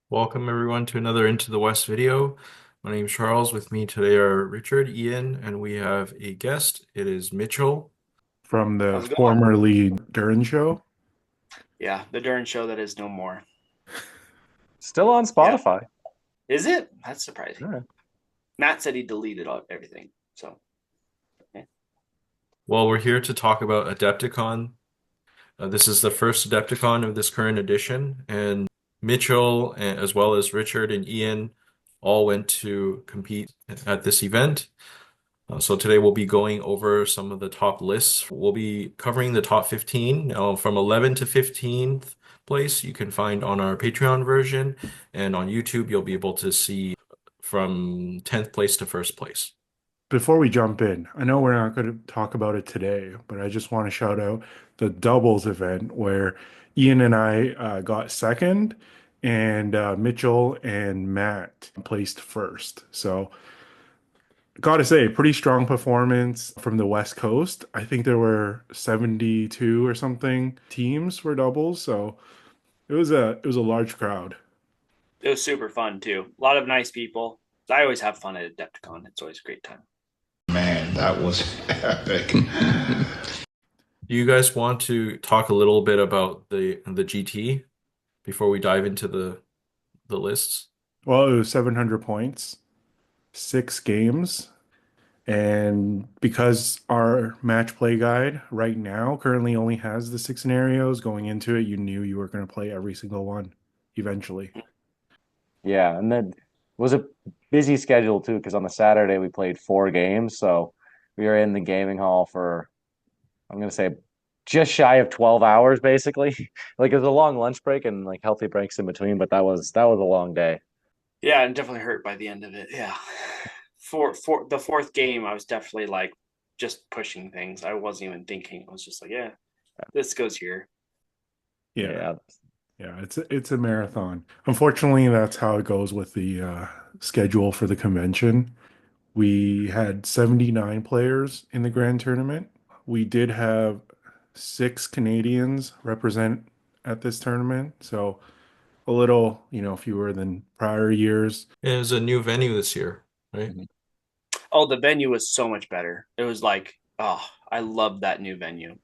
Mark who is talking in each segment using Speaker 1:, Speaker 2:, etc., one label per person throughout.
Speaker 1: Welcome everyone to another Into the West video. My name is Charles. With me today are Richard, Ian, and we have a guest. It is Mitchell.
Speaker 2: From the
Speaker 3: How's it going?
Speaker 2: formerly Durin show.
Speaker 3: Yeah, the Durin show that is no more.
Speaker 4: Still on
Speaker 3: Yeah.
Speaker 4: Spotify.
Speaker 3: Is it? That's surprising.
Speaker 4: Yeah.
Speaker 3: Matt said he deleted everything. So, yeah.
Speaker 1: Well, we're here to talk about AdeptiCon. This is the first AdeptiCon of this current edition, and Mitchell, as well as Richard and Ian, all went to compete at this event. So today we'll be going over some of the top lists. We'll be covering the top 15. Now, from 11 to 15th place, you can find on our Patreon version, and on YouTube, you'll be able to see from 10th place to first place.
Speaker 2: Before we jump in, I know we're not going to talk about it today, but I just want to shout out the doubles event where Ian and I got second, and Mitchell and Matt placed first. So, gotta say, pretty strong performance from the West Coast. I think there were 72 or something teams for doubles, so it was a large crowd.
Speaker 3: It was super fun too. A lot of nice people. I always have fun at Adepticon. It's always a great time.
Speaker 5: Man, that was epic.
Speaker 1: Do you guys want to talk a little bit about the GT before we dive into the lists?
Speaker 2: Well, it was 700 points, 6 games. And because our match play guide right now currently only has the 6 scenarios going into it, you knew you were going to play every single one eventually.
Speaker 4: Yeah, and then it was a busy schedule too, because on the Saturday we played 4 games, so we were in the gaming hall for I'm gonna say just shy of 12 hours basically. Like it was a long lunch break and like healthy breaks in between, but that was a long day.
Speaker 3: Yeah, and definitely hurt by the end of it. Yeah. For the fourth game, I was definitely like just pushing things. I wasn't even thinking. I was just like, yeah, this goes here.
Speaker 2: Yeah.
Speaker 4: Yeah.
Speaker 2: Yeah, it's a marathon. Unfortunately, that's how it goes with the schedule for the convention. We had 79 players in the grand tournament. We did have 6 Canadians represent at this tournament, so a little, fewer than prior years.
Speaker 1: It was a new venue this year, right?
Speaker 4: Mhm.
Speaker 3: Oh, the venue was so much better. It was like, oh, I loved that new venue.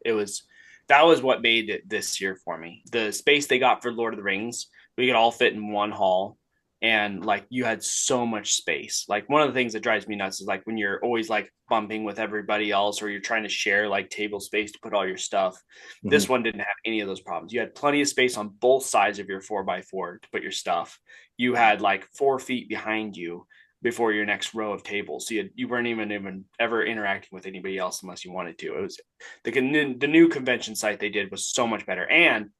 Speaker 3: That was what made it this year for me. The space they got for Lord of the Rings, we could all fit in one hall, and like you had so much space. Like one of the things that drives me nuts is like when you're always like bumping with everybody else, or you're trying to share like table space to put all your stuff.
Speaker 4: Mhm.
Speaker 3: This one didn't have any of those problems. You had plenty of space on both sides of your 4x4 to put your stuff. You had like 4 feet behind you before your next row of tables. So you weren't even ever interacting with anybody else unless you wanted to. It was the new convention site they did was so much better. And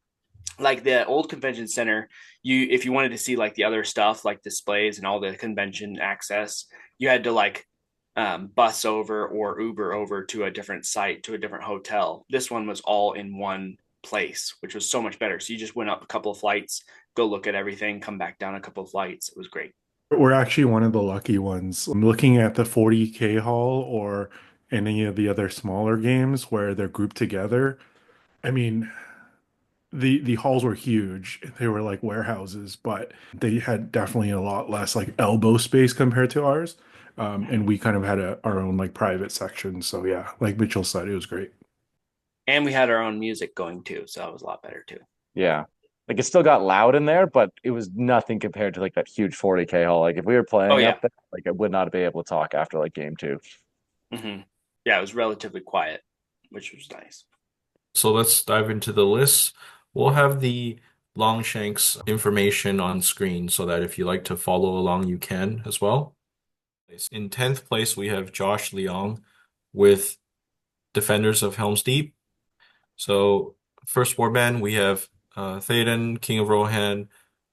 Speaker 3: like the old convention center, you if you wanted to see like the other stuff like displays and all the convention access, you had to like bus over or Uber over to a different site, to a different hotel. This one was all in one place, which was so much better. So you just went up a couple of flights, go look at everything, come back down a couple of flights. It was great.
Speaker 2: We're actually one of the lucky ones. I'm looking at the 40K hall or any of the other smaller games where they're grouped together. I mean, the halls were huge. They were like warehouses, but they had definitely a lot less like elbow space compared to ours. And we kind of had our own like private section. So yeah, like Mitchell said, it was great.
Speaker 3: And we had our own music going too, so that was a lot better too.
Speaker 4: Yeah. Like it still got loud in there, but it was nothing compared to like that huge 40K hall. Like if we were
Speaker 3: Oh
Speaker 4: playing
Speaker 3: yeah.
Speaker 4: up there, like I would not be able to talk after like game two.
Speaker 3: Yeah, it was relatively quiet, which was nice.
Speaker 1: So let's dive into the lists. We'll have the Longshanks information on screen so that if you like to follow along, you can as well. In 10th place, we have Josh Leong with Defenders of Helm's Deep. So first warband, we have Théoden, King of Rohan,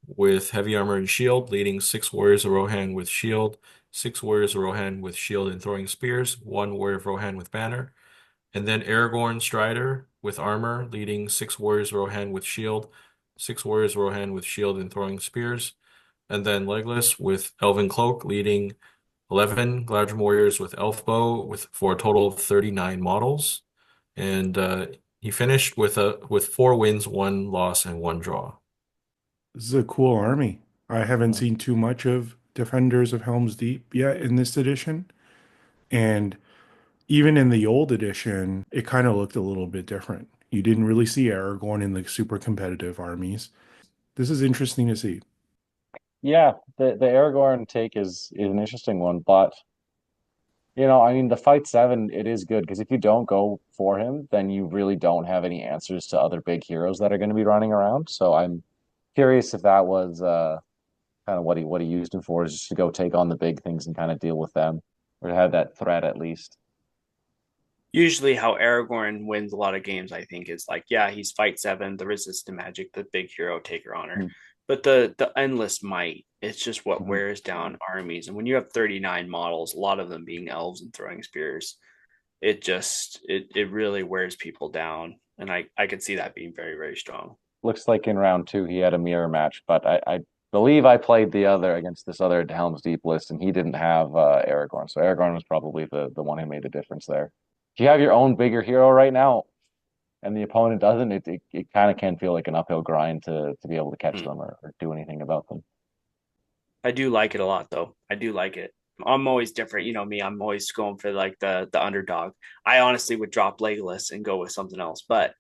Speaker 1: with heavy armor and shield, leading 6 warriors of Rohan with shield, 6 warriors of Rohan with shield and throwing spears, 1 warrior of Rohan with banner. And then Aragorn Strider with armor, leading 6 warriors of Rohan with shield, 6 warriors of Rohan with shield and throwing spears. And then Legolas with Elven Cloak, leading 11 Galadhrim warriors with elf bow, for a total of 39 models. And he finished with 4 wins, 1 loss, and 1 draw.
Speaker 2: This is a cool army. I haven't seen too much of Defenders of Helm's Deep yet in this edition. And even in the old edition, it kind of looked a little bit different. You didn't really see Aragorn in the super competitive armies. This is interesting to see.
Speaker 4: Yeah, the Aragorn take is an interesting one, but I mean, the fight seven, it is good because if you don't go for him, then you really don't have any answers to other big heroes that are going to be running around. So I'm curious if that was kind of what he used him for, is just to go take on the big things and kind of deal with them, or have that threat at least.
Speaker 3: Usually, how Aragorn wins a lot of games, I think, is like, yeah, he's fight seven, the resistant magic, the big hero taker honor,
Speaker 4: Mm-hmm.
Speaker 3: but the endless might, it's just what
Speaker 4: Mm-hmm.
Speaker 3: wears down armies. And when you have 39 models, a lot of them being elves and throwing spears, it really wears people down. And I could see that being very, very strong.
Speaker 4: Looks like in round two he had a mirror match, but I believe I played the other against this other Helm's Deep list, and he didn't have Aragorn. So Aragorn was probably the one who made the difference there. If you have your own bigger hero right now, and the opponent doesn't, it kind of can feel like an uphill grind to be able to catch them or do anything about them.
Speaker 3: I do like it a lot, though. I do like it. I'm always different. You know me, I'm always going for like the underdog. I honestly would drop Legolas and go with something else, but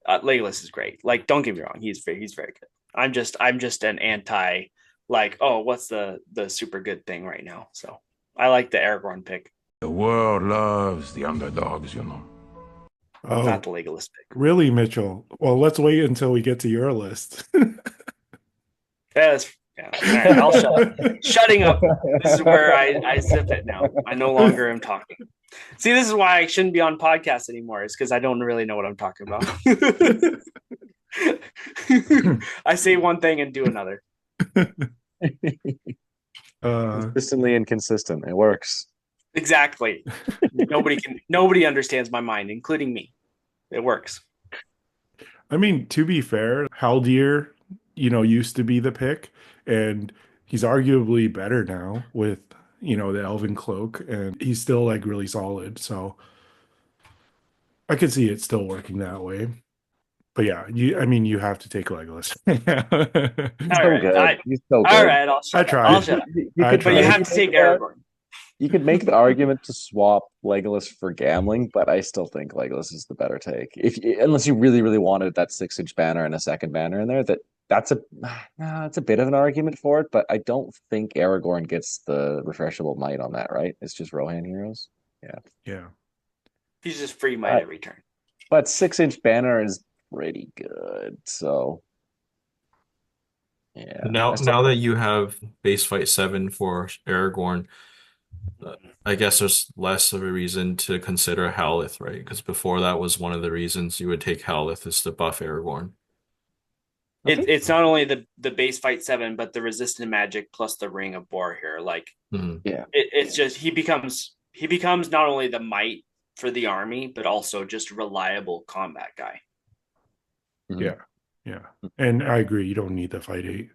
Speaker 3: Legolas is great. Like, don't get me wrong, he's very good. I'm just an anti, like, oh, what's the super good thing right now? So I like the Aragorn pick,
Speaker 5: The world loves the underdogs, you know.
Speaker 3: not
Speaker 2: Oh,
Speaker 3: the Legolas pick.
Speaker 2: really, Mitchell? Well, let's wait until we get to your list.
Speaker 3: Yeah. All right, I'll shut up. Shutting up. This is where I zip it now. I no longer am talking. See, this is why I shouldn't be on podcasts anymore. It's because I don't really know what I'm talking about. I say one thing and do another.
Speaker 4: Consistently inconsistent. It works.
Speaker 3: Exactly. Nobody understands my mind, including me. It works.
Speaker 2: I mean, to be fair, Haldir, used to be the pick, and he's arguably better now with, the Elven Cloak, and he's still like really solid. So I could see it still working that way. But yeah, I mean, you have to take Legolas.
Speaker 4: He's
Speaker 3: All
Speaker 4: so
Speaker 3: right.
Speaker 4: good. He's so
Speaker 3: All
Speaker 4: good.
Speaker 3: right, I'll
Speaker 2: I
Speaker 3: shut up. I'll
Speaker 2: tried.
Speaker 3: shut up.
Speaker 4: You
Speaker 2: I
Speaker 4: could
Speaker 3: But you
Speaker 2: tried.
Speaker 3: have to take Aragorn.
Speaker 4: You could make the argument to swap Legolas for Gambling, but I still think Legolas is the better take. Unless you really, really wanted that 6-inch banner and a second banner in there, that's a bit of an argument for it. But I don't think Aragorn gets the refreshable might on that, right? It's just Rohan heroes. Yeah,
Speaker 2: Yeah.
Speaker 3: He's just free might every turn.
Speaker 4: but 6-inch banner is pretty good. So yeah,
Speaker 1: Now that you have base fight 7 for Aragorn, I guess there's less of a reason to consider Howlith, right? Because before that was one of the reasons you would take Howlith is to buff Aragorn.
Speaker 3: It's not only the base fight 7, but the resistant magic plus the ring of Bor here. Like,
Speaker 4: yeah,
Speaker 3: it's just he becomes not only the might for the army, but also just a reliable combat guy.
Speaker 2: Yeah. Yeah. And I agree, you don't need the fight 8.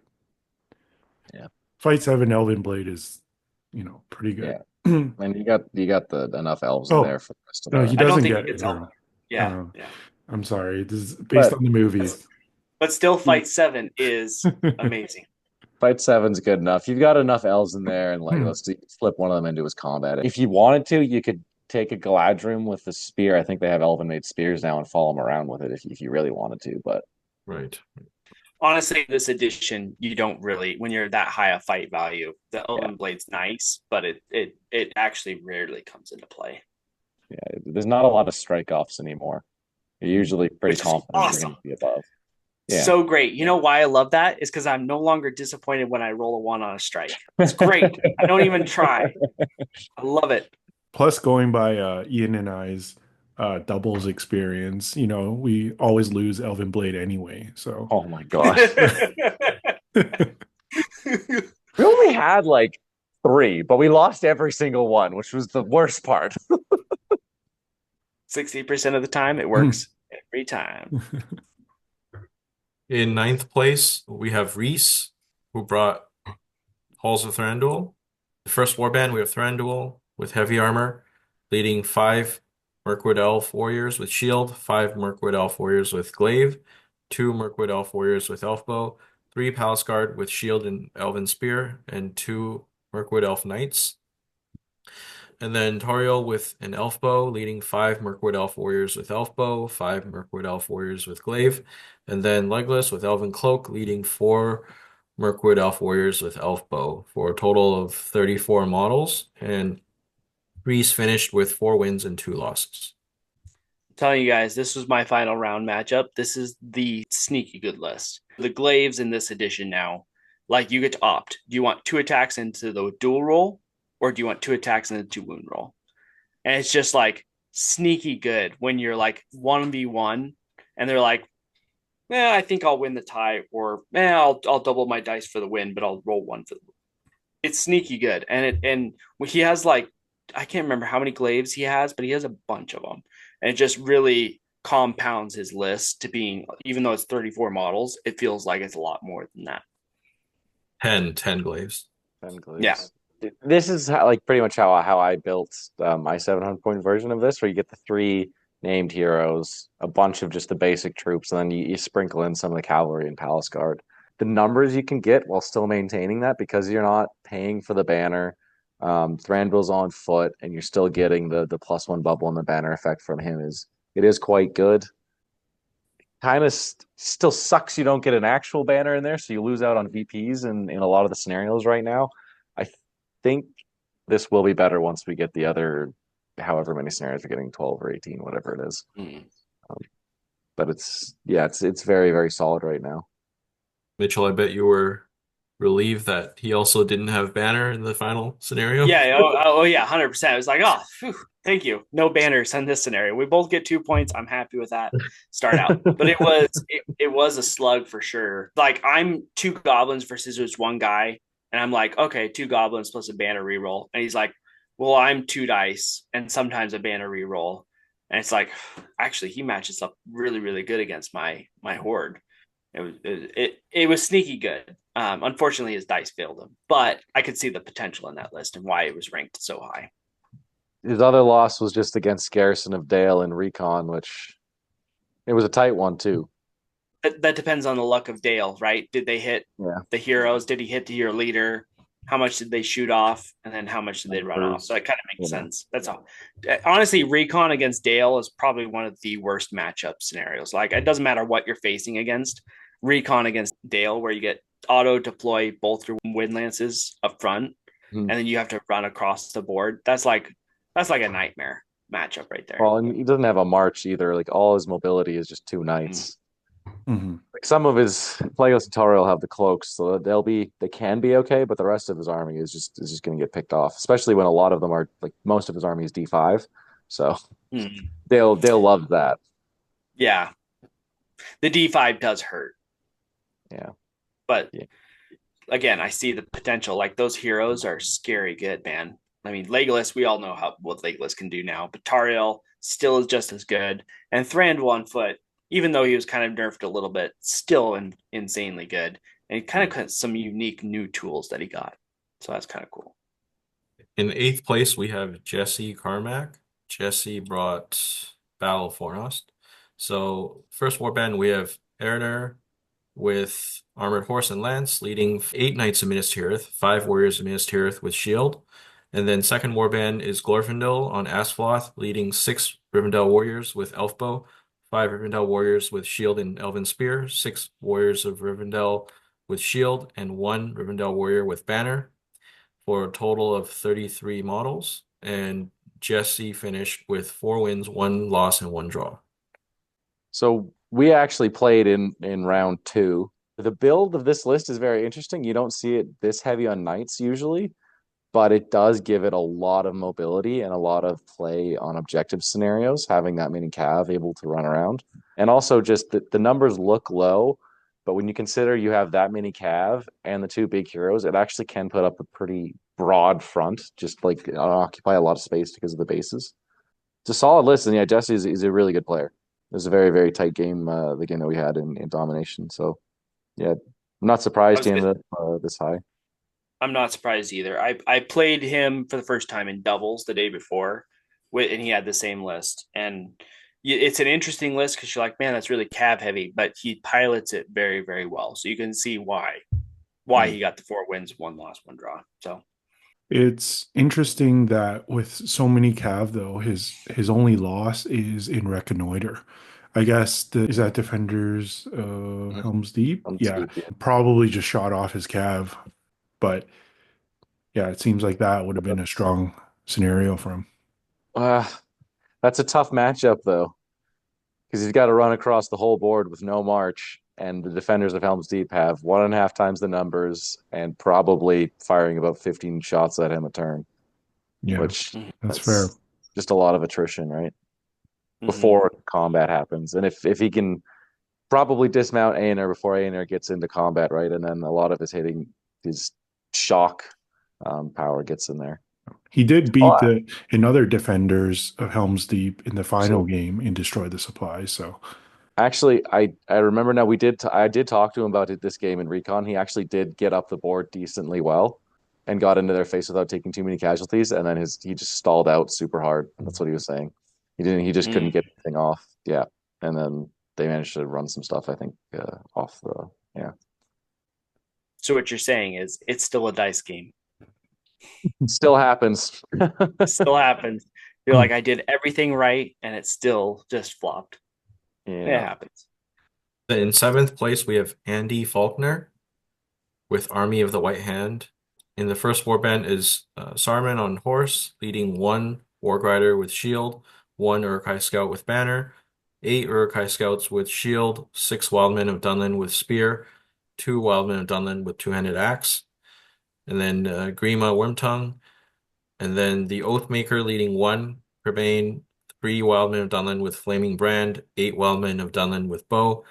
Speaker 4: Yeah.
Speaker 2: Fight 7 Elven Blade is, pretty good.
Speaker 4: Yeah. And you got the enough elves in there for the rest of
Speaker 2: No,
Speaker 4: the.
Speaker 2: he
Speaker 3: I don't
Speaker 2: doesn't
Speaker 3: think
Speaker 2: get
Speaker 3: he gets
Speaker 2: him.
Speaker 3: Yeah.
Speaker 2: I'm sorry. This is based on the movies.
Speaker 3: But still, fight 7 is amazing.
Speaker 4: Fight 7's good enough. You've got enough elves in there, and let's flip one of them into his combat. If you wanted to, you could take a Galadrim with the spear. I think they have elven made spears now and follow them around with it if you really wanted to. But
Speaker 1: Right.
Speaker 3: Honestly, this edition, you don't really, when you're that high a fight value, the Elven Blade's nice, but it actually rarely comes into play.
Speaker 4: Yeah, there's not a lot of strike offs anymore. You're usually pretty confident
Speaker 3: awesome.
Speaker 4: you're going to be above. Yeah.
Speaker 3: So great. You know why I love that? Is because I'm no longer disappointed when I roll a 1 on a strike. It's great. I don't even try. I love it.
Speaker 2: Plus, going by Ian and I's doubles experience, we always lose Elven Blade anyway. So,
Speaker 4: Oh my gosh. We only had like 3, but we lost every single one, which was the worst part.
Speaker 3: 60% of the time, it works every time.
Speaker 1: In 9th place, we have Reese, who brought Halls of Thranduil. The first warband, we have Thranduil with heavy armor, leading 5 Mirkwood Elf warriors with shield, 5 Mirkwood Elf warriors with glaive, 2 Mirkwood Elf warriors with elfbow, 3 Palace Guard with Shield and Elven Spear, and 2 Mirkwood Elf Knights. And then Toriel with an Elf Bow, leading 5 Mirkwood Elf Warriors with Elf Bow, 5 Mirkwood Elf Warriors with Glaive, and then Legless with Elven Cloak, leading 4 Mirkwood Elf Warriors with Elf Bow, for a total of 34 models. And Reese finished with 4 wins and 2 losses.
Speaker 3: I'm telling you guys, this was my final round matchup. This is the sneaky good list. The glaives in this edition now, like you get to opt. Do you want 2 attacks into the dual roll, or do you want 2 attacks into the 2 wound roll? And it's just like sneaky good when you're like 1v1 and they're like, I think I'll win the tie, or I'll double my dice for the win, but I'll roll 1 for the win. It's sneaky good. And he has like, I can't remember how many glaives he has, but he has a bunch of them. And it just really compounds his list to being, even though it's 34 models, it feels like it's a lot more than that.
Speaker 1: 10 glaives.
Speaker 4: 10 glaives.
Speaker 3: Yeah.
Speaker 4: This is like pretty much how I built my 700-point version of this, where you get the 3 named heroes, a bunch of just the basic troops, and then you sprinkle in some of the cavalry and palace guard. The numbers you can get while still maintaining that, because you're not paying for the banner. Thranduil's on foot, and you're still getting the +1 bubble and the banner effect from him. It is quite good. Kind of still sucks you don't get an actual banner in there, so you lose out on VPs in a lot of the scenarios right now. I think this will be better once we get the other, however many scenarios we're getting, 12 or 18, whatever it is. But it's very, very solid right now.
Speaker 1: Mitchell, I bet you were relieved that he also didn't have banner in the final scenario.
Speaker 3: Yeah. Oh yeah, 100%. I was like, thank you. No banners in this scenario. We both get 2 points. I'm happy with that. Start out. But it was a slug for sure. Like, I'm 2 goblins versus just 1 guy. And I'm like, okay, 2 goblins plus a banner reroll. And he's like, well, I'm 2 dice and sometimes a banner reroll. And it's like, actually, he matches up really, really good against my horde. It was sneaky good. Unfortunately, his dice failed him, but I could see the potential in that list and why it was ranked so high.
Speaker 4: His other loss was just against Garrison of Dale in Recon, which it was a tight one too.
Speaker 3: That depends on the luck of Dale, right? Did they hit the heroes? Did he hit the hero leader? How much did they shoot off? And then how much did they run off? So that kind of makes sense. That's all. Honestly, Recon against Dale is probably one of the worst matchup scenarios. Like, it doesn't matter what you're facing against. Recon against Dale, where you get auto deploy both your wind lances up front, and then you have to run across the board. That's like a nightmare matchup right there.
Speaker 4: Well, and he doesn't have a march either. Like, all his mobility is just 2 knights. Like, some of his Plagueis and Toriel have the cloaks, so they can be okay, but the rest of his army is just going to get picked off, especially when a lot of them are, like, most of his army is D5. So they'll love that.
Speaker 3: Yeah, the D5 does hurt.
Speaker 4: Yeah,
Speaker 3: but again, I see the potential. Like, those heroes are scary good, man. I mean, Legolas, we all know what Legolas can do now, but Toriel still is just as good, and Thranduil on foot, even though he was kind of nerfed a little bit, still insanely good. And he kind of got some unique new tools that he got. So that's kind of cool.
Speaker 1: In 8th place, we have Jesse Carmack. Jesse brought Battle of Fornost. So first warband, we have Erner with Armored Horse and Lance, leading 8 Knights of Minas Tirith, 5 Warriors of Minas Tirith with Shield. And then second warband is Glorfindel on Asploth, leading 6 Rivendell Warriors with Elfbow, 5 Rivendell Warriors with Shield and Elven Spear, 6 Warriors of Rivendell with Shield, and 1 Rivendell Warrior with Banner, for a total of 33 models. And Jesse finished with 4 wins, 1 loss, and 1 draw.
Speaker 4: So we actually played in round 2. The build of this list is very interesting. You don't see it this heavy on knights usually, but it does give it a lot of mobility and a lot of play on objective scenarios, having that many cav able to run around. And also just the numbers look low, but when you consider you have that many cav and the 2 big heroes, it actually can put up a pretty broad front, just like occupy a lot of space because of the bases. It's a solid list, and yeah, Jesse is a really good player. It was a very, very tight game, the game that we had in Domination. So yeah, I'm not surprised he ended up this high.
Speaker 3: I'm not surprised either. I played him for the first time in doubles the day before, and he had the same list. And it's an interesting list because you're like, man, that's really cav heavy, but he pilots it very, very well. So you can see why he got the 4 wins, 1 loss, 1 draw. So
Speaker 2: It's interesting that with so many cav though, his only loss is in reconnoiter. I guess is that defenders Helm's Deep? Yeah,
Speaker 4: Deep, yeah.
Speaker 2: probably just shot off his cav, but yeah, it seems like that would have been a strong scenario for him.
Speaker 4: Uh, that's a tough matchup though, because he's got to run across the whole board with no march, and the defenders of Helm's Deep have 1.5 times the numbers and probably firing about 15 shots at him a turn,
Speaker 2: Yeah,
Speaker 4: which
Speaker 2: that's fair.
Speaker 4: that's just a lot of attrition, right?
Speaker 3: mm-hmm.
Speaker 4: Before combat happens. And if he can probably dismount Aener before Aener gets into combat, right? And then a lot of his shock power gets in there.
Speaker 2: He did
Speaker 4: Oh,
Speaker 2: beat the another defenders of Helm's Deep in the final
Speaker 4: so
Speaker 2: game and destroy the supplies. So
Speaker 4: actually, I remember now I did talk to him about this game in Recon. He actually did get up the board decently well and got into their face without taking too many casualties. And then he just stalled out super hard. That's what he was saying. He just couldn't get anything off. Yeah. And then they managed to run some stuff, I think, off the, yeah.
Speaker 3: So what you're saying is it's still a dice game.
Speaker 4: Still happens.
Speaker 3: It still happens. You're like, I did everything right, and it still just flopped. It
Speaker 4: Yeah.
Speaker 3: happens.
Speaker 1: In 7th place, we have Andy Faulkner with Army of the White Hand. In the first warband is Saruman on horse, leading 1 Warg Rider with shield, 1 Uruk-hai Scout with banner, 8 Uruk-hai Scouts with shield, 6 Wildmen of Dunlin with spear, 2 Wildmen of Dunlin with two-handed axe, and then Grima Wormtongue, and then the Oathmaker leading 1 Crebain, 3 Wildmen of Dunlin with flaming brand, 8 Wildmen of Dunlin with bow,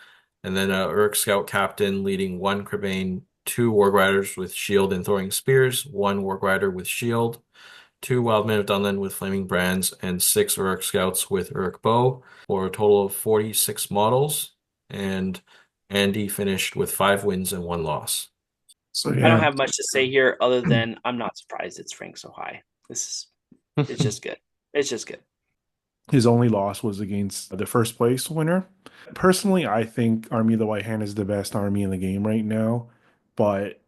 Speaker 1: and then Uruk Scout Captain leading 1 Crebain, 2 Warg Riders with shield and throwing spears, 1 Warg Rider with shield, 2 Wildmen of Dunlin with flaming brands, and 6 Uruk Scouts with Uruk bow, for a total of 46 models. And Andy finished with 5 wins and 1 loss.
Speaker 2: So
Speaker 3: I don't have much to say here other than I'm not surprised it's ranked so high. It's just good. It's just good.
Speaker 2: His only loss was against the first place winner. Personally, I think Army of the White Hand is the best army in the game right now, but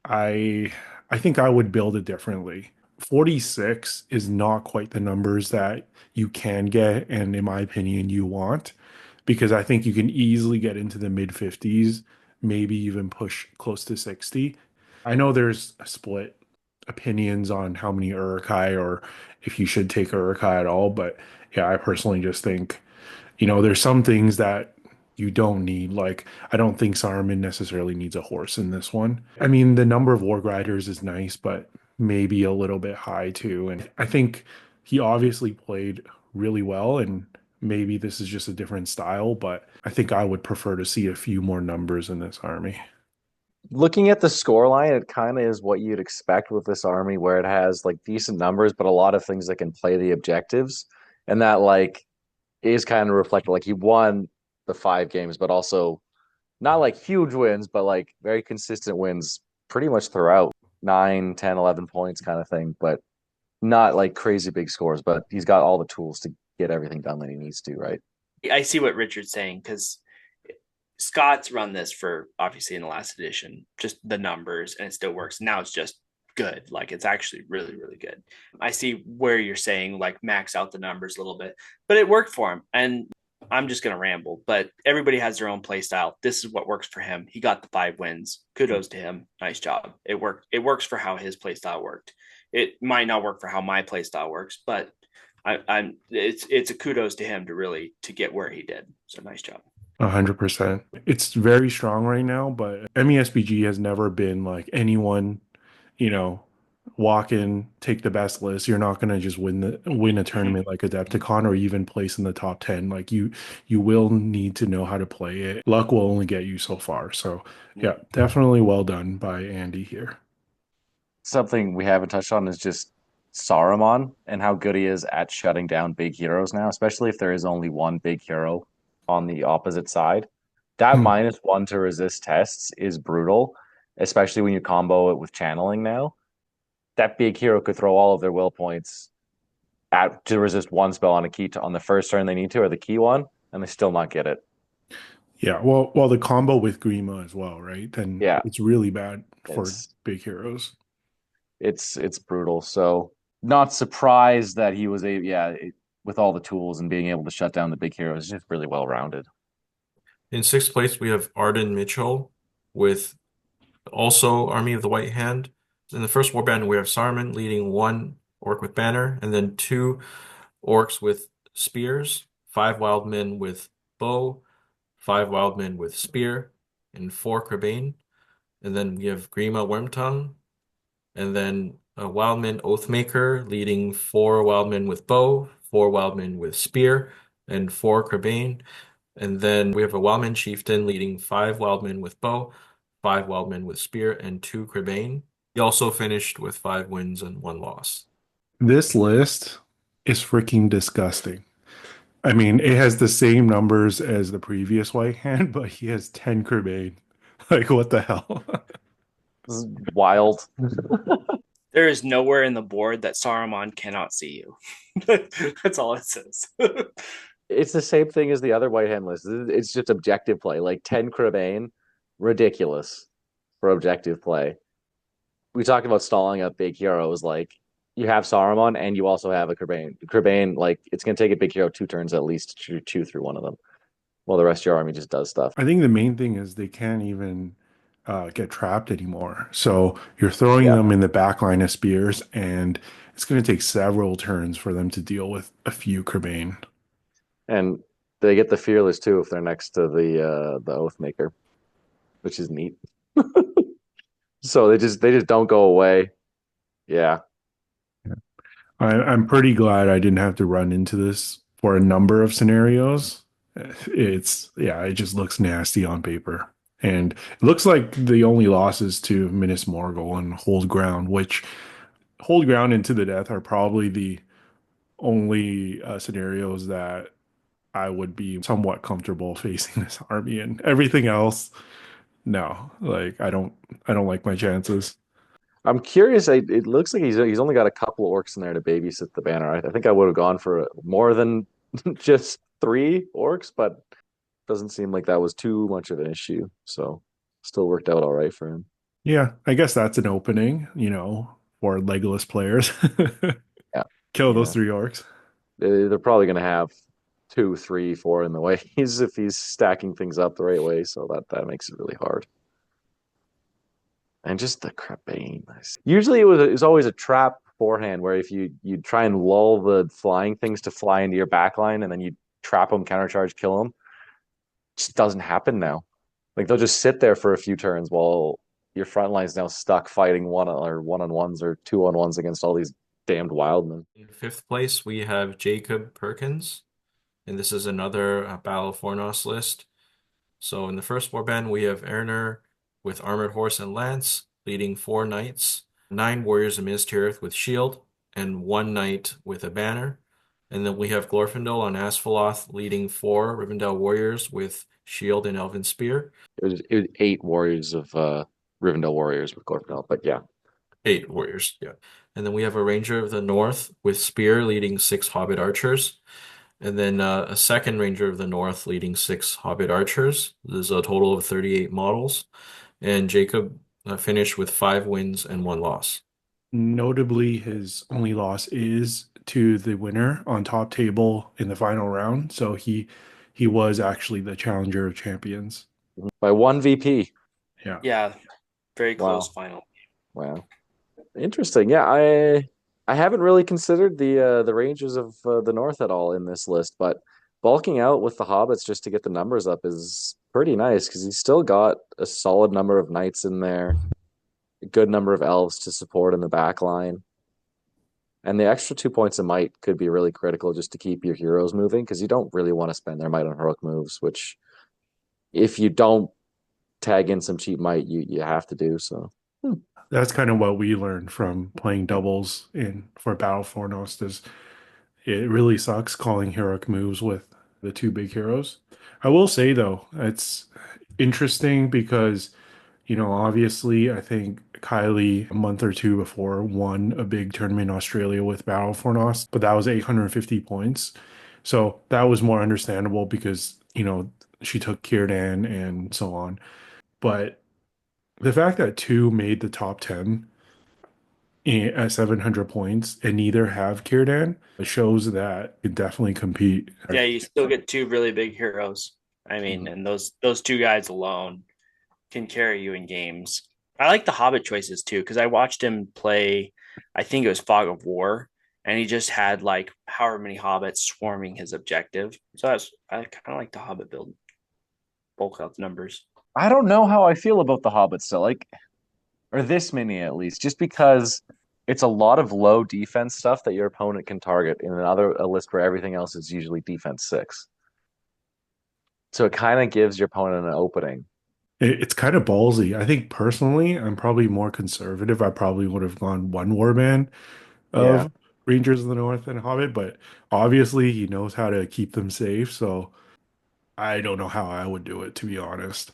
Speaker 2: I I think I would build it differently. 46 is not quite the numbers that you can get, and in my opinion, you want, because I think you can easily get into the mid 50s, maybe even push close to 60. I know there's split opinions on how many Uruk-hai or if you should take Uruk-hai at all, but yeah, I personally just think, there's some things that you don't need. Like, I don't think Saruman necessarily needs a horse in this one. I mean, the number of Warg Riders is nice, but maybe a little bit high too. And I think he obviously played really well, and maybe this is just a different style, but I think I would prefer to see a few more numbers in this army.
Speaker 4: Looking at the score line, it kind of is what you'd expect with this army, where it has like decent numbers, but a lot of things that can play the objectives. And that like is kind of reflected. Like he won the 5 games, but also not like huge wins, but like very consistent wins pretty much throughout 9, 10, 11 points kind of thing, but not like crazy big scores. But he's got all the tools to get everything done that he needs to, right?
Speaker 3: I see what Richard's saying because Scott's run this for obviously in the last edition, just the numbers, and it still works. Now it's just good. Like it's actually really, really good. I see where you're saying like max out the numbers a little bit, but it worked for him. And I'm just going to ramble, but everybody has their own play style. This is what works for him. He got the 5 wins. Kudos to him. Nice job. It worked. It works for how his play style worked. It might not work for how my play style works, but it's a kudos to him to get where he did. So nice job.
Speaker 2: 100%. It's very strong right now, but MESBG has never been like anyone, you know, walk in, take the best list. You're not going to just win a tournament like AdeptiCon or even place in the top 10. Like you will need to know how to play it. Luck will only get you so far. So yeah, definitely well done by Andy here.
Speaker 4: Something we haven't touched on is just Saruman and how good he is at shutting down big heroes now, especially if there is only one big hero on the opposite side. That -1 to resist tests is brutal, especially when you combo it with channeling now. That big hero could throw all of their will points to resist one spell on a key on the first turn they need to, or the key one, and they still not get it.
Speaker 2: Yeah, well, the combo with Grima as well, right? Then
Speaker 4: Yeah,
Speaker 2: it's really bad for
Speaker 4: it's
Speaker 2: big heroes.
Speaker 4: it's brutal. So not surprised that he was with all the tools and being able to shut down the big heroes, just really well rounded.
Speaker 1: In sixth place, we have Arden Mitchell with also Army of the White Hand. In the first warband, we have Saruman leading one orc with banner, and then two orcs with spears, five wildmen with bow, five wildmen with spear, and four Crebain. And then we have Grima Wormtongue, and then a wildman Oathmaker leading four wildmen with bow, four wildmen with spear, and four Crebain. And then we have a Wildman Chieftain leading five Wildmen with bow, five Wildmen with spear, and two Crebain. He also finished with 5 wins and 1 loss.
Speaker 2: This list is freaking disgusting. I mean, it has the same numbers as the previous white hand, but he has 10 Kerbane. Like, what the hell?
Speaker 4: This is wild.
Speaker 3: There is nowhere in the board that Saruman cannot see you. That's all it says.
Speaker 4: It's the same thing as the other white hand list. It's just objective play. Like 10 Crebain, ridiculous for objective play. We talked about stalling up big heroes. Like you have Saruman and you also have a Crebain. Crebain, like it's going to take a big hero 2 turns at least to chew through one of them, while the rest of your army just does stuff.
Speaker 2: I think the main thing is they can't even get trapped anymore. So you're throwing
Speaker 4: Yeah.
Speaker 2: them in the back line of spears, and it's going to take several turns for them to deal with a few Kerbane.
Speaker 4: And they get the fearless too if they're next to the Oathmaker, which is neat. So they just don't go away. Yeah.
Speaker 2: I'm pretty glad I didn't have to run into this for a number of scenarios. It just looks nasty on paper. And it looks like the only losses to Minas Morgul and Hold Ground, which Hold Ground into the Death are probably the only scenarios that I would be somewhat comfortable facing this army. And everything else, no. Like I don't like my chances.
Speaker 4: I'm curious. It looks like he's only got a couple of orcs in there to babysit the banner. I think I would have gone for more than just 3 orcs, but doesn't seem like that was too much of an issue. So still worked out all right for him.
Speaker 2: Yeah, I guess that's an opening, for Legolas players.
Speaker 4: Yeah,
Speaker 2: Kill those
Speaker 4: yeah.
Speaker 2: 3 orcs.
Speaker 4: They're probably going to have 2, 3, 4 in the way if he's stacking things up the right way. So that makes it really hard. And just the Crebain. Usually it was always a trap beforehand where if you try and lull the flying things to fly into your backline and then you trap them, countercharge, kill them. It just doesn't happen now. Like they'll just sit there for a few turns while your front line's now stuck fighting one-on-ones or 2-on-1s against all these damned wildmen.
Speaker 1: In fifth place, we have Jacob Perkins, and this is another Battle of Fornos list. So in the first warband, we have Erner with Armored Horse and Lance, leading 4 knights, 9 warriors of Minas Tirith with shield, and 1 knight with a banner. And then we have Glorfindel on Asphalloth, leading 4 Rivendell warriors with shield and elven spear.
Speaker 4: It was 8 warriors of Rivendell warriors with Glorfindel, but yeah.
Speaker 1: 8 warriors, yeah. And then we have a Ranger of the North with spear leading 6 Hobbit archers. And then a second Ranger of the North leading 6 Hobbit archers. There's a total of 38 models. And Jacob finished with 5 wins and 1 loss.
Speaker 2: Notably, his only loss is to the winner on top table in the final round. So he was actually the challenger of champions.
Speaker 4: By 1 VP.
Speaker 2: Yeah.
Speaker 3: Yeah, very close
Speaker 4: Wow.
Speaker 3: final.
Speaker 4: Wow. Interesting. Yeah, I haven't really considered the Rangers of the North at all in this list, but bulking out with the Hobbits just to get the numbers up is pretty nice because he's still got a solid number of knights in there, a good number of elves to support in the back line. And the extra 2 points of might could be really critical just to keep your heroes moving because you don't really want to spend their might on heroic moves, which if you don't tag in some cheap might, you have to do so.
Speaker 2: That's kind of what we learned from playing doubles for Battle Fornos. It really sucks calling heroic moves with the 2 big heroes. I will say though, it's interesting because, obviously I think Kylie a month or two before won a big tournament in Australia with Battle for Nos, but that was 850 points. So that was more understandable because, she took Kierdan and so on. But the fact that two made the top 10 at 700 points and neither have Kierdan shows that it definitely compete.
Speaker 3: Yeah, you still get two really big heroes. I mean, and those two guys alone can carry you in games. I like the Hobbit choices too, because I watched him play, I think it was Fog of War, and he just had like however many hobbits swarming his objective. So I kind of like the Hobbit build, bulk out the numbers.
Speaker 4: I don't know how I feel about the Hobbit still, like, or this mini at least, just because it's a lot of low defense stuff that your opponent can target in a list where everything else is usually defense 6. So it kind of gives your opponent an opening.
Speaker 2: It's kind of ballsy. I think personally, I'm probably more conservative. I probably would have gone one warband
Speaker 4: Yeah.
Speaker 2: of Rangers of the North and Hobbit, but obviously he knows how to keep them safe. So I don't know how I would do it, to be honest.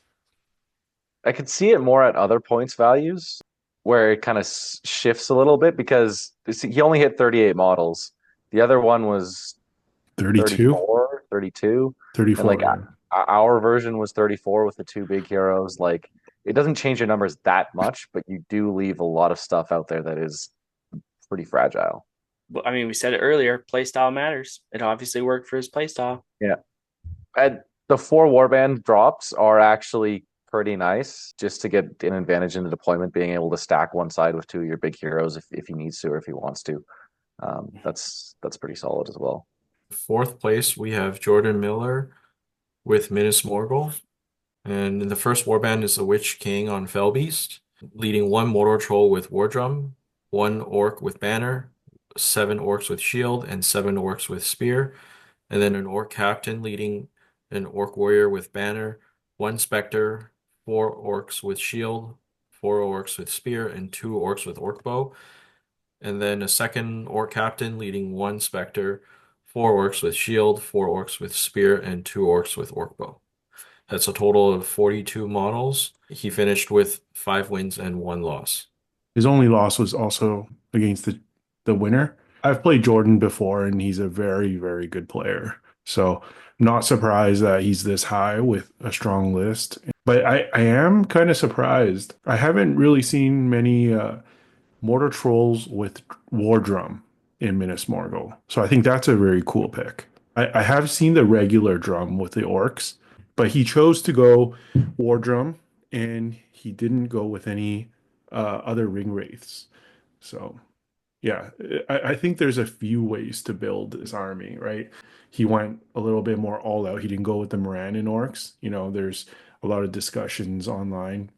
Speaker 4: I could see it more at other points values where it kind of shifts a little bit because he only hit 38 models. The other one was
Speaker 2: 32,
Speaker 4: 34, 32. And
Speaker 2: 34.
Speaker 4: like
Speaker 2: Yeah.
Speaker 4: our version was 34 with the two big heroes. Like it doesn't change your numbers that much, but you do leave a lot of stuff out there that is pretty fragile.
Speaker 3: But I mean, we said it earlier, play style matters. It obviously worked for his play style.
Speaker 4: Yeah. And the 4 warband drops are actually pretty nice just to get an advantage in the deployment, being able to stack one side with two of your big heroes if he needs to or if he wants to. That's pretty solid as well.
Speaker 1: Fourth place, we have Jordan Miller with Minas Morgul. And in the first warband is the Witch King on Fellbeast, leading one Mordor Troll with War Drum, one Orc with Banner, 7 Orcs with Shield, and 7 Orcs with Spear. And then an Orc Captain leading an Orc Warrior with Banner, 1 Spectre, 4 Orcs with Shield, 4 Orcs with Spear, and 2 Orcs with Orc Bow. And then a second Orc Captain leading 1 Spectre, 4 Orcs with Shield, 4 Orcs with Spear, and 2 Orcs with Orc Bow. That's a total of 42 models. He finished with 5 wins and 1 loss.
Speaker 2: His only loss was also against the winner. I've played Jordan before, and he's a very, very good player. So I'm not surprised that he's this high with a strong list. But I am kind of surprised. I haven't really seen many Mortar Trolls with War Drum in Minas Morgul. So I think that's a very cool pick. I have seen the regular drum with the orcs, but he chose to go War Drum and he didn't go with any other ring wraiths. So yeah, I think there's a few ways to build this army, right? He went a little bit more all out. He didn't go with the Morannon orcs. There's a lot of discussions online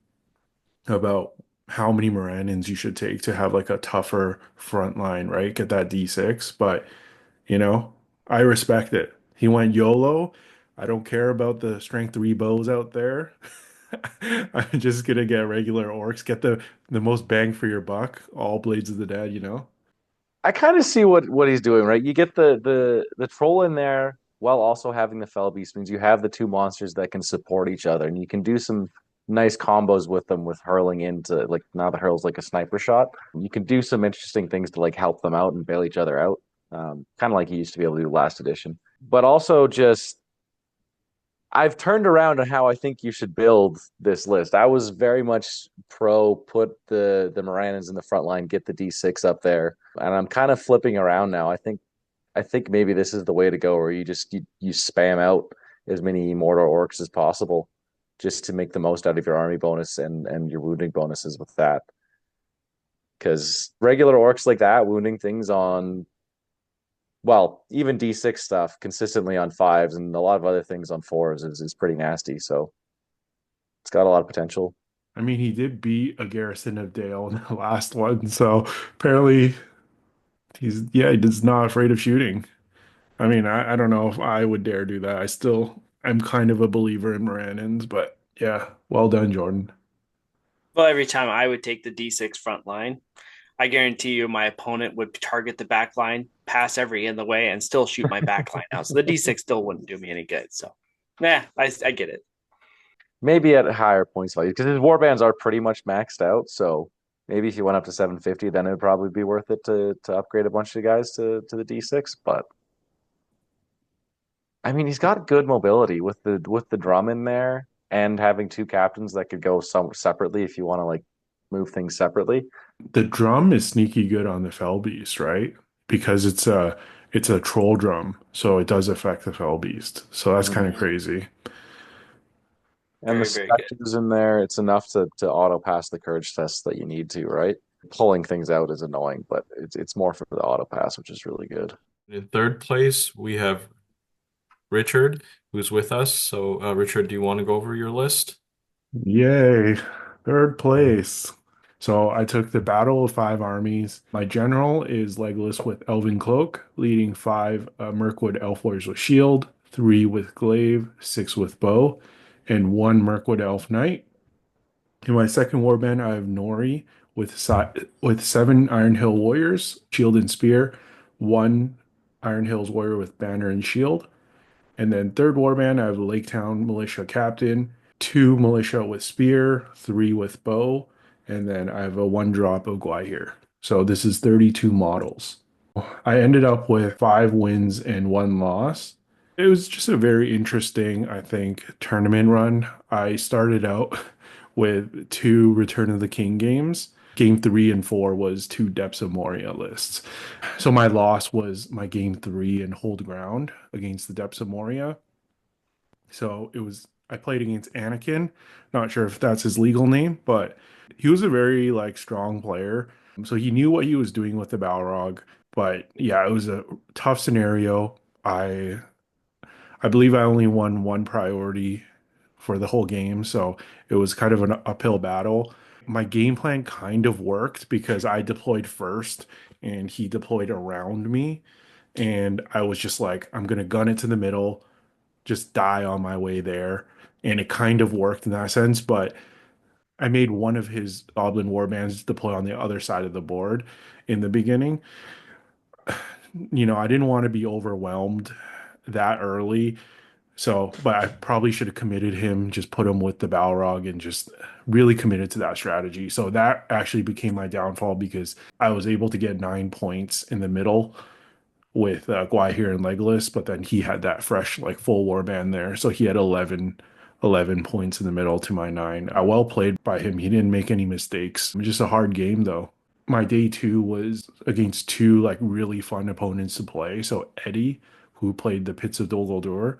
Speaker 2: about how many Morannons you should take to have like a tougher front line, right? Get that D6. But, you know, I respect it. He went YOLO. I don't care about the strength 3 bows out there. I'm just gonna get regular orcs, get the most bang for your buck, all Blades of the Dead.
Speaker 4: I kind of see what he's doing, right? You get the troll in there while also having the fell beast means you have the two monsters that can support each other, and you can do some nice combos with them with hurling into like now the hurl's like a sniper shot. You can do some interesting things to like help them out and bail each other out, kind of like you used to be able to do last edition. But also just I've turned around on how I think you should build this list. I was very much pro put the Morannons in the front line, get the D6 up there, and I'm kind of flipping around now. I think maybe this is the way to go, where you spam out as many Mordor orcs as possible, just to make the most out of your army bonus and your wounding bonuses with that. Because regular orcs like that, wounding things on, well, even D6 stuff consistently on 5s and a lot of other things on 4s is pretty nasty. So it's got a lot of potential.
Speaker 2: I mean, he did beat a Garrison of Dale in the last one, so apparently he's not afraid of shooting. I mean, I don't know if I would dare do that. I still am kind of a believer in Morannons, but yeah, well done, Jordan.
Speaker 3: Well, every time I would take the D6 front line, I guarantee you my opponent would target the back line, pass every in the way, and still shoot my back line out. So the D6 still wouldn't do me any good. So, yeah, I get it.
Speaker 4: Maybe at higher points value because his warbands are pretty much maxed out. So Maybe if you went up to 750, then it would probably be worth it to upgrade a bunch of guys to the D6. But I mean, he's got good mobility with the drum in there and having two captains that could go some separately if you want to like move things separately.
Speaker 2: The drum is sneaky good on the Fell Beast, right? Because it's a troll drum, so it does affect the Fell Beast. So that's kind of
Speaker 4: Mhm.
Speaker 2: crazy.
Speaker 4: And the
Speaker 3: Very, very good.
Speaker 4: specters in there, it's enough to auto pass the courage tests that you need to, right? Pulling things out is annoying, but it's more for the auto pass, which is really good.
Speaker 1: In third place, we have Richard, who's with us. So, Richard, do you want to go over your list?
Speaker 2: Yay, third place. So I took the Battle of Five Armies. My general is Legolas with Elven Cloak, leading five Mirkwood Elf Warriors with Shield, three with Glaive, six with Bow, and one Mirkwood Elf Knight. In my second warband, I have Nori with seven Iron Hill Warriors, Shield and Spear, one Iron Hills Warrior with Banner and Shield. And then third warband, I have Lake Town Militia Captain, two Militia with Spear, three with Bow, and then I have a one drop of Gwahir. So this is 32 models. I ended up with 5 wins and 1 loss. It was just a very interesting, I think, tournament run. I started out with two Return of the King games. Game 3 and 4 was two Depths of Moria lists. So my loss was my game 3 and Hold Ground against the Depths of Moria. So I played against Anakin. Not sure if that's his legal name, but he was a very like strong player. So he knew what he was doing with the Balrog. But yeah, it was a tough scenario. I believe I only won one priority for the whole game, so it was kind of an uphill battle. My game plan kind of worked because I deployed first and he deployed around me. And I was just like, I'm gonna gun it to the middle, just die on my way there. And it kind of worked in that sense, but I made one of his Goblin Warbands deploy on the other side of the board in the beginning. I didn't want to be overwhelmed that early. So, but I probably should have committed him, just put him with the Balrog and just really committed to that strategy. So that actually became my downfall because I was able to get 9 points in the middle with Gwahir and Legolas, but then he had that fresh, like full warband there. So he had 11 points in the middle to my 9. Well played by him. He didn't make any mistakes. It was just a hard game though. My day 2 was against two like really fun opponents to play. So Eddie, who played the Pits of Dol Guldur,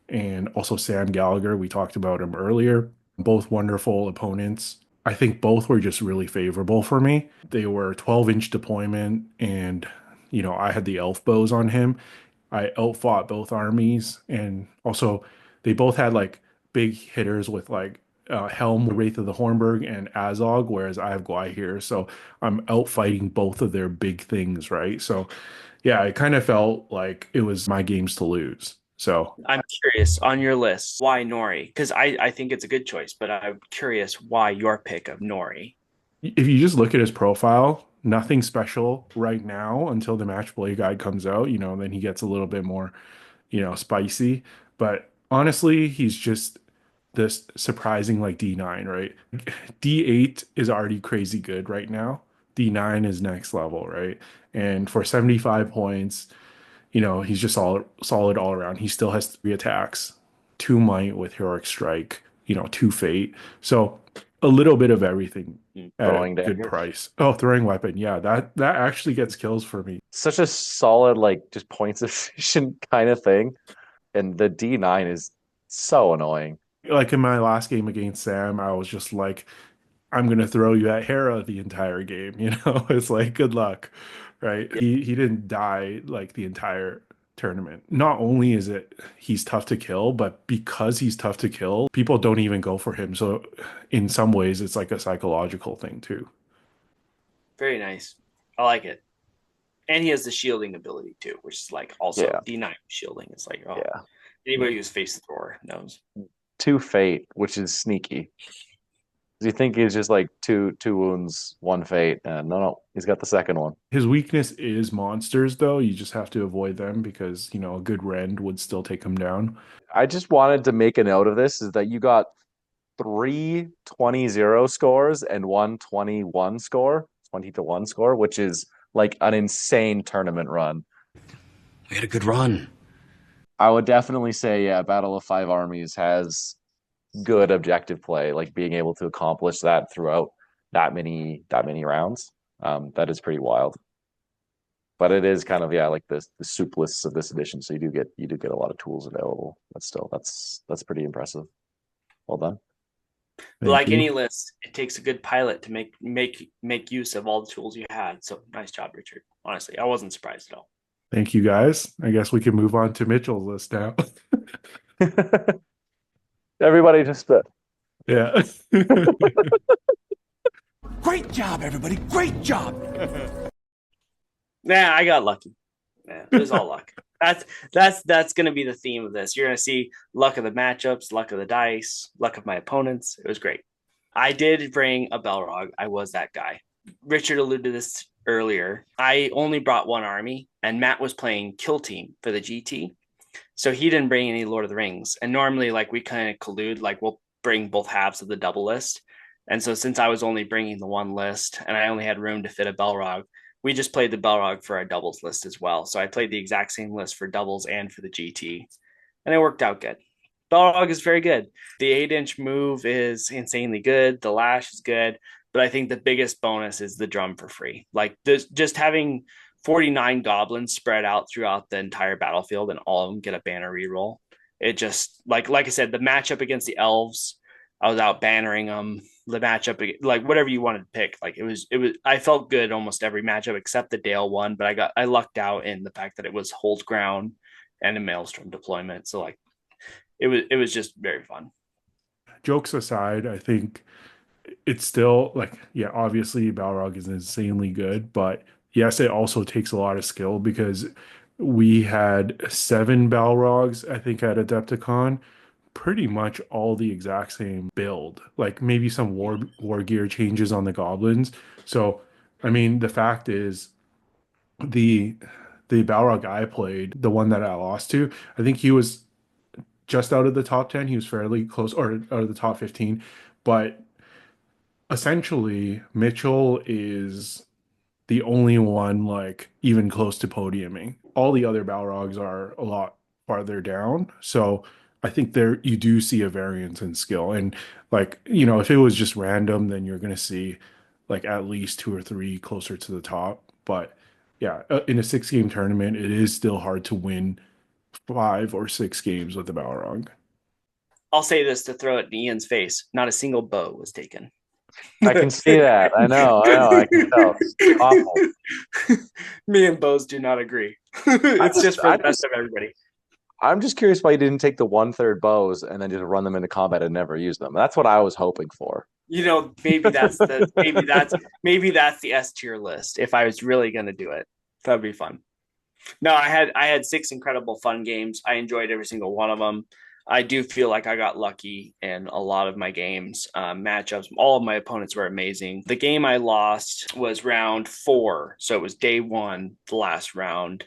Speaker 2: and also Sam Gallagher. We talked about him earlier. Both wonderful opponents. I think both were just really favorable for me. They were 12-inch deployment, and I had the elf bows on him. I outfought both armies, and also they both had like big hitters with like Helm, Wraith of the Hornburg, and Azog, whereas I have Gwai here. So I'm outfighting both of their big things, right? So yeah, it kind of felt like it was my games to lose. So
Speaker 3: I'm curious on your list, why Nori? Because I think it's a good choice, but I'm curious why your pick of Nori.
Speaker 2: if you just look at his profile, nothing special right now until the match play guide comes out, then he gets a little bit more, spicy. But honestly, he's just this surprising like D9, right? D8 is already crazy good right now. D9 is next level, right? And for 75 points, he's just solid all around. He still has 3 attacks, 2 might with heroic strike, 2 fate. So a little bit of everything at a
Speaker 4: Throwing
Speaker 2: good
Speaker 4: daggers.
Speaker 2: price. Oh, throwing weapon. Yeah, that actually gets kills for me.
Speaker 4: Such a solid, like just points efficient kind of thing. And the D9 is so annoying.
Speaker 2: Like in my last game against Sam, I was just like, I'm gonna throw you at Hera the entire game, It's like good luck, right? He didn't die like the entire tournament. Not only is it he's tough to kill, but because he's tough to kill, people don't even go for him. So in some ways it's like a psychological thing too.
Speaker 3: Very nice. I like it. And he has the shielding ability too, which is like also
Speaker 4: Yeah,
Speaker 3: D9 shielding. It's like, oh,
Speaker 4: yeah.
Speaker 3: anybody who's faced the Thor knows.
Speaker 4: 2 fate, which is sneaky. You think he's just like two wounds, 1 fate. No, he's got the second one.
Speaker 2: His weakness is monsters though. You just have to avoid them because, a good rend would still take him down.
Speaker 4: I just wanted to make a note of this is that you got three 20-0 scores and one 21 score, 20-1 score, which is like an insane tournament run.
Speaker 6: We had a good run.
Speaker 4: I would definitely say, yeah, Battle of Five Armies has good objective play, like being able to accomplish that throughout that many rounds. That is pretty wild. But it is kind of, yeah, like the soup lists of this edition. So you do get a lot of tools available. But still, that's pretty impressive. Well done.
Speaker 3: Like any list, it takes a good pilot to make use of all the tools you had. So nice job, Richard. Honestly, I wasn't surprised at all.
Speaker 2: Thank you, guys. I guess we can move on to Mitchell's list now.
Speaker 4: Everybody just spit.
Speaker 2: Yeah.
Speaker 6: Great job, everybody. Great job.
Speaker 3: Nah, I got lucky. Yeah, it was all luck. That's gonna be the theme of this. You're gonna see luck of the matchups, luck of the dice, luck of my opponents. It was great. I did bring a Balrog. I was that guy. Richard alluded to this earlier. I only brought one army, and Matt was playing Kill Team for the GT. So he didn't bring any Lord of the Rings. And normally, like, we kind of collude, like, we'll bring both halves of the double list. And so since I was only bringing the one list and I only had room to fit a Balrog, we just played the Balrog for our doubles list as well. So I played the exact same list for doubles and for the GT. And it worked out good. Balrog is very good. The 8-inch move is insanely good. The lash is good. But I think the biggest bonus is the drum for free. Like, just having 49 goblins spread out throughout the entire battlefield and all of them get a banner reroll. It just, like I said, the matchup against the elves, I was out bannering them. The matchup, like whatever you wanted to pick, like it was. I felt good almost every matchup except the Dale one, but I lucked out in the fact that it was hold ground and a maelstrom deployment. So like, it was just very fun.
Speaker 2: Jokes aside, I think it's still like, yeah, obviously Balrog is insanely good, but yes, it also takes a lot of skill because we had 7 Balrogs, I think, at Adepticon, pretty much all the exact same build, like maybe some war gear changes on the goblins. So, I mean, the fact is the Balrog I played, the one that I lost to, I think he was just out of the top 10. He was fairly close, or out of the top 15, but essentially Mitchell is the only one like even close to podiuming. All the other Balrogs are a lot farther down. So I think there you do see a variance in skill. And like, if it was just random, then you're gonna see like at least 2 or 3 closer to the top. But yeah, in a 6-game tournament, it is still hard to win 5 or 6 games with the Balrog.
Speaker 3: I'll say this to throw it in Ian's face: not a single bow was taken.
Speaker 4: I can see that. I know, I can tell. It's awful.
Speaker 3: Me and Bose do not agree. It's just for the best of everybody.
Speaker 4: I'm just curious why you didn't take the 1/3 bows and then just run them into combat and never use them. That's what I was hoping for.
Speaker 3: Maybe that's the S tier list. If I was really going to do it, that'd be fun. No, I had 6 incredible fun games. I enjoyed every single one of them. I do feel like I got lucky in a lot of my games, matchups. All of my opponents were amazing. The game I lost was round 4. So it was day 1, the last round,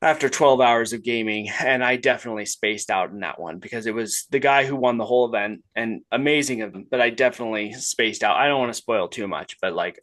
Speaker 3: after 12 hours of gaming. And I definitely spaced out in that one because it was the guy who won the whole event, and amazing of him, but I definitely spaced out. I don't want to spoil too much, but like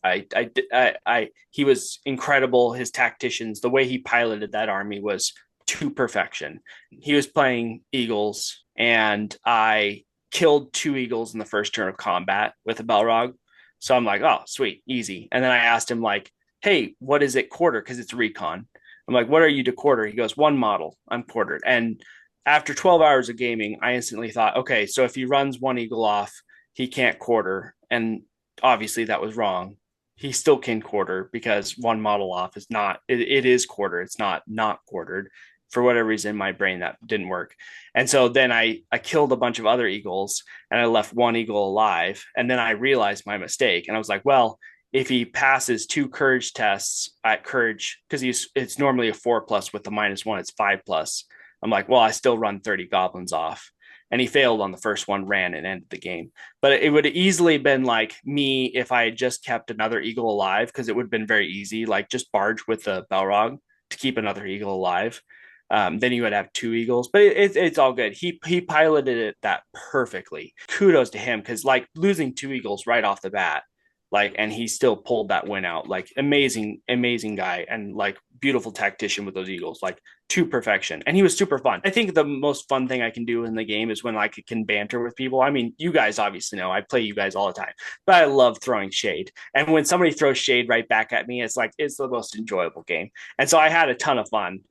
Speaker 3: he was incredible. His tacticians, the way he piloted that army was to perfection. He was playing eagles, and I killed 2 eagles in the first turn of combat with a Balrog. So I'm like, oh, sweet, easy. And then I asked him like, hey, what is it quarter? Because it's recon. I'm like, what are you to quarter? He goes, 1 model. I'm quartered. And after 12 hours of gaming, I instantly thought, okay, so if he runs 1 eagle off, he can't quarter. And obviously that was wrong. He still can quarter because 1 model off is not, it is quarter. It's not quartered. For whatever reason, in my brain, that didn't work. And so then I killed a bunch of other eagles and I left 1 eagle alive. And then I realized my mistake. And I was like, well, if he passes 2 courage tests at courage, because it's normally a 4+ with the -1, it's 5+. I'm like, well, I still run 30 goblins off. And he failed on the first one, ran and ended the game. But it would have easily been like me if I had just kept another eagle alive, because it would have been very easy, like just barge with the Balrog to keep another eagle alive. Then you would have two eagles, but it's all good. He piloted it that perfectly. Kudos to him, because like losing two eagles right off the bat, like, and he still pulled that win out. Like amazing guy, and like beautiful tactician with those eagles, like to perfection. And he was super fun. I think the most fun thing I can do in the game is when I can banter with people. I mean, you guys obviously know I play you guys all the time, but I love throwing shade. And when somebody throws shade right back at me, it's like it's the most enjoyable game. And so I had a ton of fun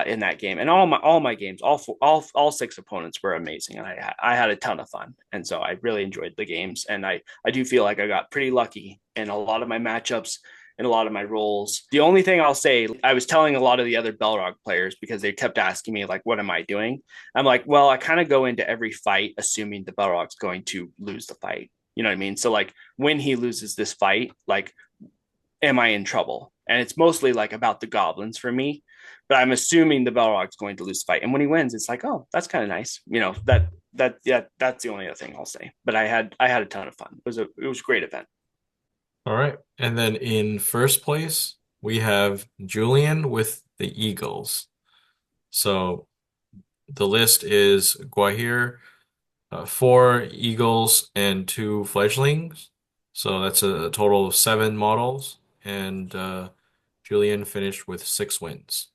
Speaker 3: in that game, and all my games, all six opponents were amazing, and I had a ton of fun, and so I really enjoyed the games, and I do feel like I got pretty lucky in a lot of my matchups and a lot of my roles. The only thing I'll say, I was telling a lot of the other Belrog players, because they kept asking me like, what am I doing? I'm like, well, I kind of go into every fight assuming the Belrog's going to lose the fight. You know what I mean? So like when he loses this fight, like, am I in trouble? And it's mostly like about the goblins for me, but I'm assuming the Balrog's going to lose the fight. And when he wins, it's like, oh, that's kind of nice. You know, that's the only other thing I'll say. But I had a ton of fun. It was a great event.
Speaker 1: All right. And then in first place, we have Julian with the Eagles. So the list is Guahir, four Eagles, and two fledglings. So that's a total of seven models. And Julian finished with 6 wins.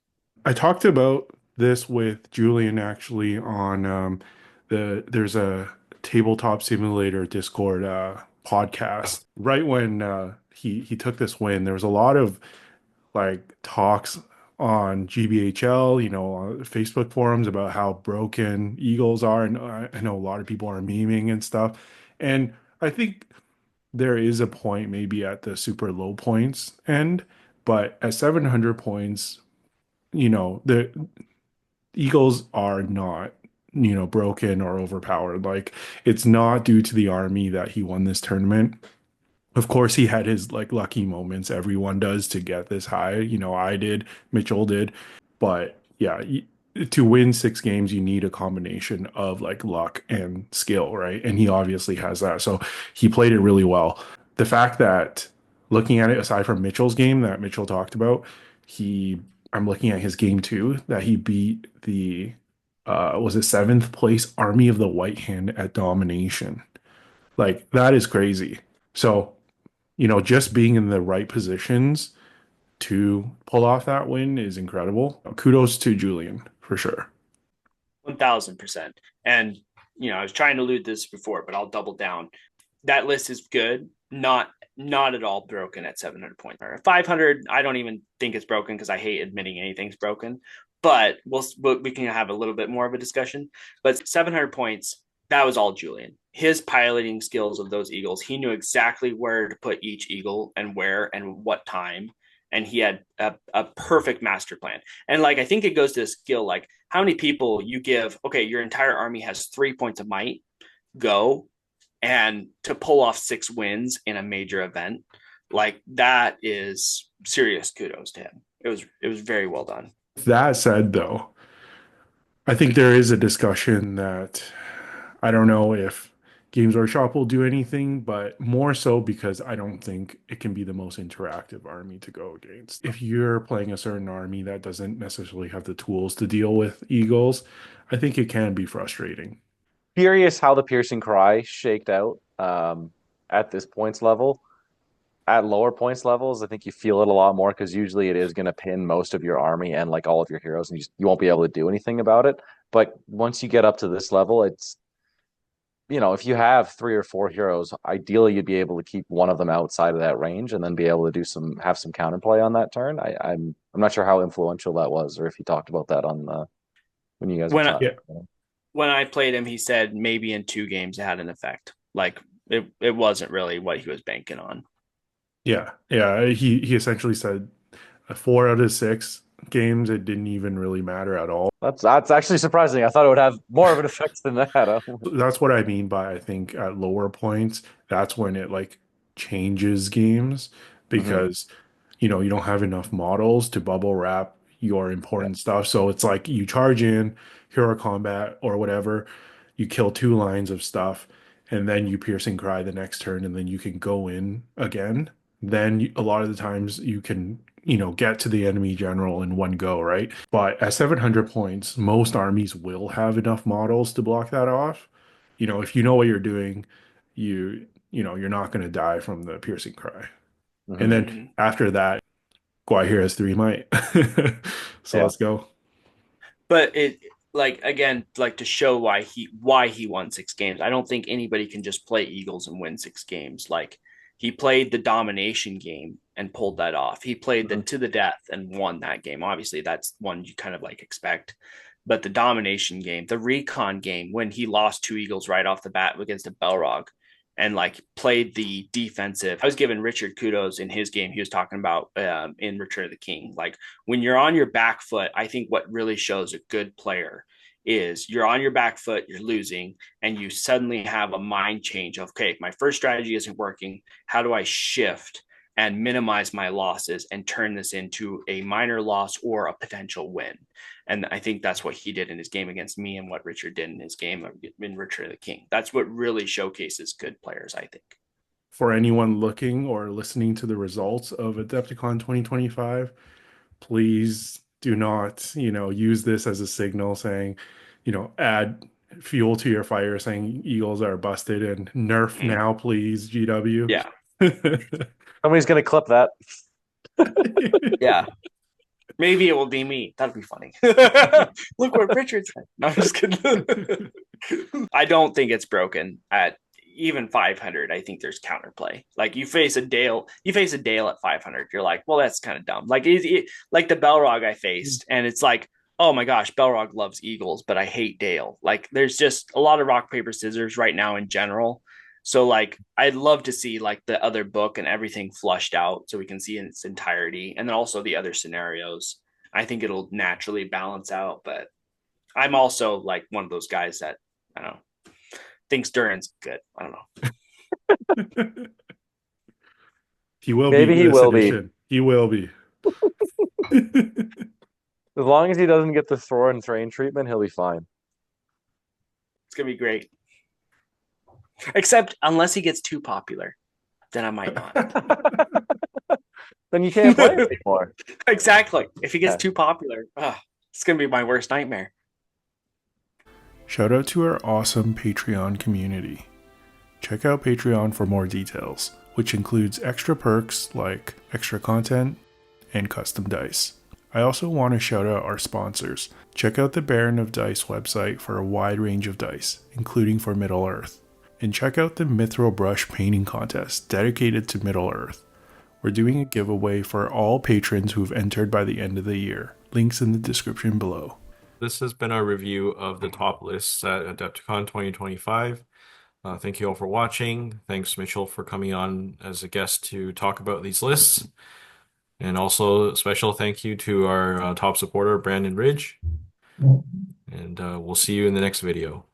Speaker 2: I talked about this with Julian actually on there's a tabletop simulator Discord podcast. Right when he took this win, there was a lot of like talks on GBHL, on Facebook forums about how broken Eagles are, and I know a lot of people are memeing and stuff. And I think there is a point maybe at the super low points end, but at 700 points, the Eagles are not, broken or overpowered. Like, it's not due to the army that he won this tournament. Of course, he had his like lucky moments. Everyone does to get this high. I did, Mitchell did, but yeah, to win 6 games, you need a combination of like luck and skill, right? And he obviously has that. So he played it really well. The fact that, looking at it aside from Mitchell's game that Mitchell talked about, I'm looking at his game too, that he beat the was it seventh place Army of the White Hand at domination. Like, that is crazy. So, just being in the right positions to pull off that win is incredible. Kudos to Julian for sure.
Speaker 3: 1000%. And I was trying to allude this before, but I'll double down. That list is good, not at all broken at 700 points. 500, I don't even think it's broken, because I hate admitting anything's broken. But we can have a little bit more of a discussion. But 700 points, that was all Julian. His piloting skills of those eagles, he knew exactly where to put each eagle and where and what time. And he had a perfect master plan. And like, I think it goes to the skill, like how many people you give, okay, your entire army has 3 points of might, go, and to pull off 6 wins in a major event, like that is serious kudos to him. It was very well done.
Speaker 2: That said, though, I think there is a discussion that I don't know if Games Workshop will do anything, but more so because I don't think it can be the most interactive army to go against. If you're playing a certain army that doesn't necessarily have the tools to deal with eagles, I think it can be frustrating.
Speaker 4: Curious how the piercing cry shaked out at this points level. At lower points levels, I think you feel it a lot more, because usually it is going to pin most of your army and like all of your heroes, and you won't be able to do anything about it. But once you get up to this level, it's, if you have 3 or 4 heroes, ideally you'd be able to keep one of them outside of that range and then be able to have some counterplay on that turn. I'm not sure how influential that was, or if you talked about that on when you guys were talking.
Speaker 3: When I played him, he said maybe in 2 games it had an effect. Like it wasn't really what he was banking on.
Speaker 2: Yeah. He essentially said 4 out of 6 games, it didn't even really matter at all.
Speaker 4: That's actually surprising. I thought it would have more of an effect than that.
Speaker 2: That's what I mean by, I think at lower points, that's when it like changes games, because you don't have enough models to bubble wrap your important stuff. So it's like you charge in hero combat or whatever, you kill 2 lines of stuff, and then you piercing cry the next turn, and then you can go in again. Then a lot of the times you can get to the enemy general in one go, right? But at 700 points, most armies will have enough models to block that off. If you know what you're doing, you're not going to die from the piercing cry. And
Speaker 4: Mhm.
Speaker 2: then
Speaker 3: Mhm.
Speaker 2: after that, Guahir has 3 might. So
Speaker 4: Yeah.
Speaker 2: let's go.
Speaker 3: But it like again, like to show why he won 6 games. I don't think anybody can just play Eagles and win 6 games. Like he played the domination game and pulled that off. He played the
Speaker 2: Mhm.
Speaker 3: to the death and won that game. Obviously, that's one you kind of like expect. But the domination game, the recon game, when he lost 2 Eagles right off the bat against a Belrog and like played the defensive. I was giving Richard kudos in his game. He was talking about in Return of the King. Like when you're on your back foot, I think what really shows a good player is you're on your back foot, you're losing, and you suddenly have a mind change of, okay, my first strategy isn't working. How do I shift and minimize my losses and turn this into a minor loss or a potential win? And I think that's what he did in his game against me and what Richard did in his game in Return of the King. That's what really showcases good players, I think.
Speaker 2: For anyone looking or listening to the results of Adepticon 2025, please do not, use this as a signal saying, add fuel to your fire saying Eagles are busted and nerf now, please, GW.
Speaker 3: Yeah.
Speaker 4: Somebody's gonna clip that.
Speaker 3: Yeah. Maybe it will be me. That'd be funny. Look what Richard said. No, I'm just kidding. I don't think it's broken at even 500. I think there's counterplay. Like you face a Dale at 500. You're like, well, that's kind of dumb. Like like the Belrog I faced, and it's like, oh my gosh, Belrog loves Eagles, but I hate Dale. Like there's just a lot of rock paper scissors right now in general. So like I'd love to see like the other book and everything flushed out so we can see in its entirety, and then also the other scenarios. I think it'll naturally balance out, but I'm also like one of those guys that I don't know thinks Durin's good. I don't know.
Speaker 2: He will be
Speaker 4: Maybe he
Speaker 2: this
Speaker 4: will be.
Speaker 2: edition. He will be.
Speaker 4: As long as he doesn't get the Thorin Thrain treatment, he'll be fine.
Speaker 3: It's gonna be great. Except unless he gets too popular, then I might not.
Speaker 4: Then you can't play it anymore.
Speaker 3: Exactly. If he gets
Speaker 4: Yeah.
Speaker 3: too popular, it's gonna be my worst nightmare.
Speaker 2: Shout out to our awesome Patreon community. Check out Patreon for more details, which includes extra perks like extra content and custom dice. I also want to shout out our sponsors. Check out the Baron of Dice website for a wide range of dice, including for Middle-earth. And check out the Mithril Brush painting contest dedicated to Middle-earth. We're doing a giveaway for all patrons who've entered by the end of the year. Links in the description below.
Speaker 1: This has been our review of the top lists at AdeptiCon 2025. Thank you all for watching. Thanks, Mitchell, for coming on as a guest to talk about these lists. And also, a special thank you to our top supporter, Brandon Ridge. And we'll see you in the next video.